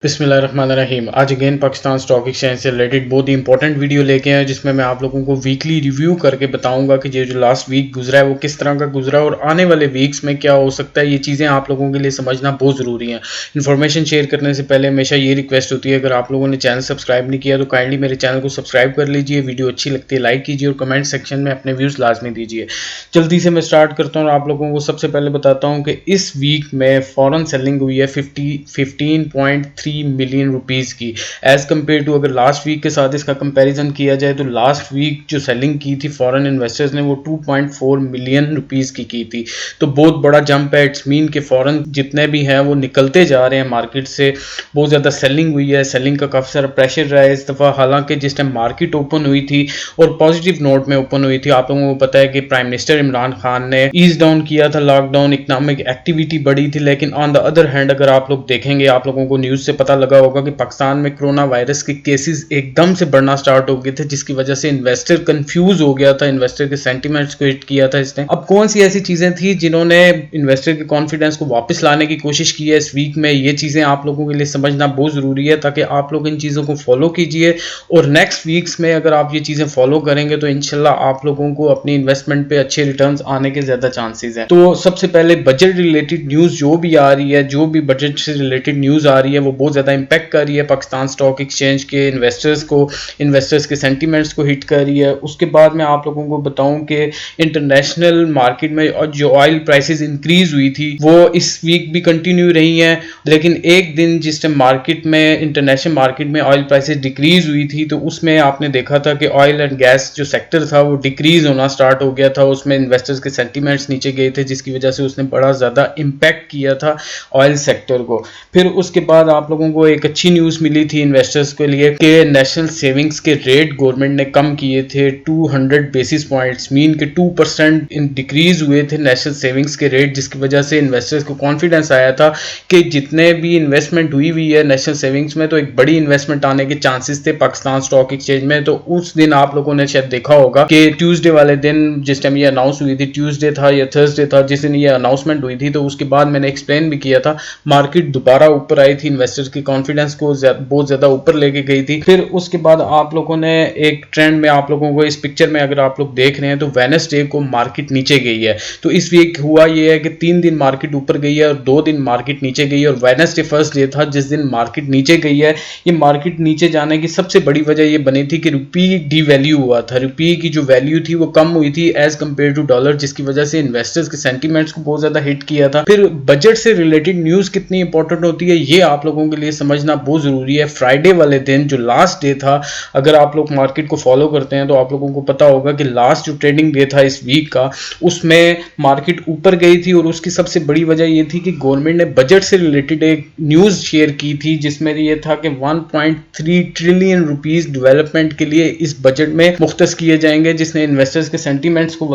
بسم اللہ الرحمن الرحیم. آج اگین پاکستان اسٹاک ایکسچینج سے ریلیٹڈ بہت ہی امپورٹنٹ ویڈیو لے کے آئے جس میں آپ لوگوں کو ویکلی ریویو کر کے بتاؤں گا کہ یہ جو لاسٹ ویک گزرا ہے وہ کس طرح کا گزرا ہے اور آنے والے ویکس میں کیا ہو سکتا ہے. یہ چیزیں آپ لوگوں کے لیے سمجھنا بہت ضروری ہیں. انفارمیشن شیئر کرنے سے پہلے ہمیشہ یہ ریکویسٹ ہوتی ہے اگر آپ لوگوں نے چینل سبسکرائب نہیں کیا تو کائنڈلی میرے چینل کو سبسکرائب کر لیجیے. ویڈیو اچھی لگتی ہے لائک کیجیے اور کمنٹ سیکشن میں اپنے ویوز لازمی دیجیے. جلدی سے میں اسٹارٹ کرتا ہوں اور آپ لوگوں کو سب سے پہلے بتاتا ہوں کہ اس ویک میں فورن سیلنگ ہوئی ہے 15.3 ملین روپیز کی ایز کمپیئر ٹو. اگر لاسٹ ویک کے ساتھ اس کا کمپیریزن کیا جائے تو لاسٹ ویک جو سیلنگ کی تھی فورن انویسٹرز نے وہ 2.4 ملین روپیز کی تھی. تو بہت بڑا جمپ ہے. اٹس مین کہ فورن جتنے بھی ہیں وہ نکلتے جا رہے ہیں مارکیٹ سے. بہت زیادہ سیلنگ ہوئی ہے. سیلنگ کا کافی سارا پریشر رہا ہے اس دفعہ. حالانکہ جس ٹائم مارکیٹ اوپن ہوئی تھی اور پازیٹیو نوٹ میں اوپن ہوئی تھی آپ لوگوں کو پتا ہے کہ پرائم منسٹر عمران خان نے ایز ڈاؤن کیا تھا لاک ڈاؤن, اکنامک ایکٹیویٹی بڑھی تھی. لیکن آن دا ادر ہینڈ اگر آپ لوگ دیکھیں گے آپ لوگوں کو نیوز سے پتہ لگا ہوگا کہ پاکستان میں کرونا وائرس کے کیسز ایک دم سے بڑھنا سٹارٹ ہو گئے تھے جس کی وجہ سے انویسٹر کنفیوز ہو گیا تھا. انویسٹر کے سینٹیمنٹس کو ہٹ کیا تھا اس نے. اب کون سی ایسی چیزیں تھیں جنہوں نے انویسٹر کے کانفیڈنس کو واپس لانے کی کوشش کی ہے اس ویک میں. یہ چیزیں آپ لوگوں کے لیے سمجھنا بہت ضروری ہے تاکہ آپ لوگ ان چیزوں کو فالو کیجئے اور نیکسٹ ویکس میں اگر آپ یہ چیزیں فالو کریں گے تو انشاءاللہ آپ لوگوں کو اپنی انویسٹمنٹ پہ اچھے ریٹرنز آنے کے زیادہ چانسز ہیں. تو سب سے پہلے بجٹ ریلیٹڈ نیوز جو بھی آ رہی ہے, جو بھی بجٹ سے ریلیٹڈ نیوز آ رہی ہے وہ بہت زیادہ امپیکٹ کر رہی ہے پاکستان اسٹاک ایکسچینج کے انویسٹرز کے سینٹیمنٹس کو ہٹ کر رہی ہے. اس کے بعد میں آپ لوگوں کو بتاؤں کہ انٹرنیشنل مارکیٹ میں جو آئل پرائسز انکریز ہوئی تھی وہ اس ویک بھی کنٹینیو رہی ہیں. لیکن ایک دن جس ٹائم مارکیٹ میں انٹرنیشنل مارکیٹ میں آئل پرائسز ڈیکریز ہوئی تھی تو اس میں آپ نے دیکھا تھا کہ آئل اینڈ گیس جو سیکٹر تھا وہ ڈیکریز ہونا سٹارٹ ہو گیا تھا. اس میں انویسٹرز کے سینٹیمنٹس نیچے گئے تھے جس کی وجہ سے اس نے بڑا زیادہ امپیکٹ کیا تھا آئل سیکٹر کو. پھر اس کے بعد آپ لوگوں کو ایک اچھی نیوز ملی تھی انویسٹرز کے لیے کہ نیشنل سیونگز کے ریٹ گورنمنٹ نے کم کیے تھے 200 بیسس پوائنٹس, مین کہ 2% ڈیکریز ہوئے تھے نیشنل سیونگز کے ریٹ جس کی وجہ سے انویسٹرز کو کانفیڈنس آیا تھا کہ جتنے بھی انویسٹمنٹ ہوئی ہے نیشنل سیونگز میں تو ایک بڑی انویسٹمنٹ آنے کے چانسز تھے پاکستان اسٹاک ایکسچینج میں. تو اس دن آپ لوگوں نے شاید دیکھا ہوگا کہ ٹیوزڈے والے دن جس ٹائم یہ اناؤنس ہوئی تھی, ٹیوزڈے تھا یا تھرسڈے تھا جس دن یہ اناؤنسمنٹ ہوئی تھی, تو اس کے بعد میں نے ایکسپلین بھی کیا تھا مارکیٹ دوبارہ اوپر آئی تھی, انویسٹرز کی کانفیڈنس کو بہت زیادہ اوپر لے کے گئی تھی. پھر اس کے بعد آپ لوگوں نے ایک ٹرینڈ میں آپ لوگوں کو اس پکچر میں اگر آپ لوگ دیکھ رہے ہیں تو وینسڈے کو مارکیٹ نیچے گئی ہے. تو اس ویک ہوا یہ ہے کہ 3 دن مارکیٹ اوپر گئی ہے اور 2 دن مارکیٹ نیچے گئی ہے اور وینسڈے فرسٹ ڈے تھا جس دن مارکیٹ نیچے گئی ہے. یہ مارکیٹ نیچے جانے کی سب سے بڑی وجہ یہ بنی تھی کہ روپی ڈی ویلیو ہوا تھا. روپی کی جو ویلیو تھی وہ کم ہوئی تھی ایز کمپیئر ٹو ڈالر جس کی وجہ سے انویسٹرز کے سینٹیمنٹس کو بہت زیادہ ہٹ کیا تھا. پھر بجٹ سے ریلیٹڈ نیوز کتنی امپورٹنٹ ہوتی ہے یہ آپ لوگوں کے لیے سمجھنا بہت ضروری ہے. فرائیڈے والے دن جو لاسٹ ڈے تھا, اگر آپ لوگ مارکیٹ کو فالو کرتے ہیں تو آپ لوگوں کو پتا ہوگا کہ لاسٹ جو ٹریڈنگ ڈے تھا اس ویک کا اس میں مارکیٹ اوپر گئی تھی اور اس کی سب سے بڑی وجہ یہ تھی کہ گورنمنٹ نے بجٹ سے ریلیٹڈ ایک نیوز شیئر کی تھی جس میں یہ تھا کہ 1.3 ٹریلین روپیز ڈیولپمنٹ کے لیے اس بجٹ میں مختص کیے جائیں گے جس نے انویسٹرز کے سینٹیمنٹس کو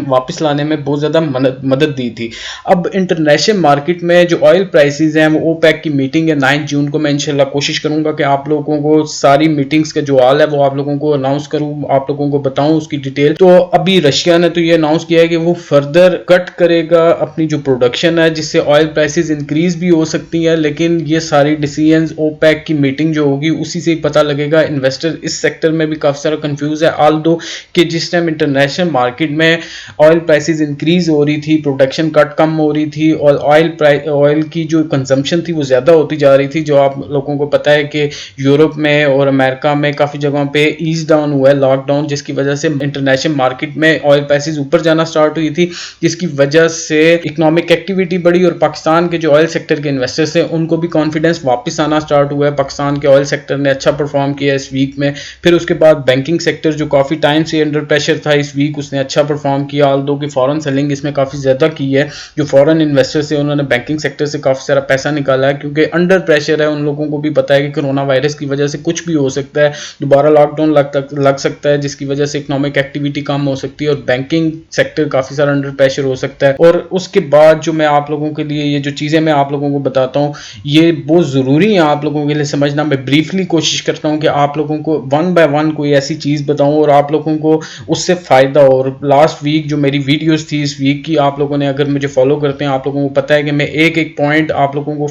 واپس لانے میں بہت زیادہ مدد دی تھی. اب انٹرنیشنل مارکیٹ میں جو آئل پرائسز ہیں وہ اوپیک کی میٹنگ ہے 9 جون کو. میں انشاءاللہ کوشش کروں گا کہ آپ لوگوں کو ساری میٹنگز کا جو حال ہے وہ آپ لوگوں کو اناؤنس کروں, آپ لوگوں کو بتاؤں اس کی ڈیٹیل. تو ابھی رشیا نے تو یہ اناؤنس کیا ہے کہ وہ فردر کٹ کرے گا اپنی جو پروڈکشن ہے جس سے آئل پرائسز انکریز بھی ہو سکتی ہیں, لیکن یہ ساری ڈیسیژنز اوپیک کی میٹنگ جو ہوگی اسی سے ہی پتہ لگے گا. انویسٹر اس سیکٹر میں بھی کافی سارا کنفیوز ہے آلدو کہ جس ٹائم انٹرنیشنل مارکیٹ میں آئل پرائسز انکریز ہو رہی تھی, پروڈکشن کٹ کم ہو رہی تھی اور آئل کی جو کنزمپشن تھی وہ زیادہ ہوتی جا رہی تھی. جو آپ لوگوں کو پتہ ہے کہ یورپ میں اور امریکہ میں کافی جگہوں پہ ایز ڈاؤن ہوا ہے لاک ڈاؤن جس کی وجہ سے انٹرنیشنل مارکیٹ میں آئل پرائسز اوپر جانا سٹارٹ ہوئی تھی جس کی وجہ سے اکنامک ایکٹیویٹی بڑھی اور پاکستان کے جو آئل سیکٹر کے انویسٹرز ہیں ان کو بھی کانفیڈنس واپس آنا سٹارٹ ہوا ہے. پاکستان کے آئل سیکٹر نے اچھا پرفارم کیا اس ویک میں. پھر اس کے بعد بینکنگ سیکٹر جو کافی ٹائم سے انڈر پریشر تھا اس ویک اس نے اچھا پرفارم کیا, آلدو کہ فورن سیلنگ اس میں کافی زیادہ کی ہے. جو فورن انویسٹرز ہیں انہوں نے بینکنگ سیکٹر سے کافی سارا پیسہ نکالا ہے کیونکہ انڈر پریشر ہے. ان لوگوں کو بھی پتا ہے کہ کرونا وائرس کی وجہ سے کچھ بھی ہو سکتا ہے, دوبارہ لاک ڈاؤن لگ سکتا ہے جس کی وجہ سے اکنامک ایکٹیویٹی کم ہو سکتی ہے اور بینکنگ سیکٹر کافی سارا انڈر پریشر ہو سکتا ہے. اور اس کے بعد جو میں آپ لوگوں کے لیے یہ جو چیزیں میں آپ لوگوں کو بتاتا ہوں یہ بہت ضروری ہے آپ لوگوں کے لیے سمجھنا. میں بریفلی کوشش کرتا ہوں کہ آپ لوگوں کو ون بائی ون کوئی ایسی چیز بتاؤں اور آپ لوگوں کو اس سے فائدہ ہو. اور لاسٹ ویک جو میری ویڈیوز تھی اس ویک کی آپ لوگوں نے اگر مجھے فالو کرتے ہیں آپ لوگوں کو پتہ ہے کہ میں ایک ایک پوائنٹ آپ لوگوں کو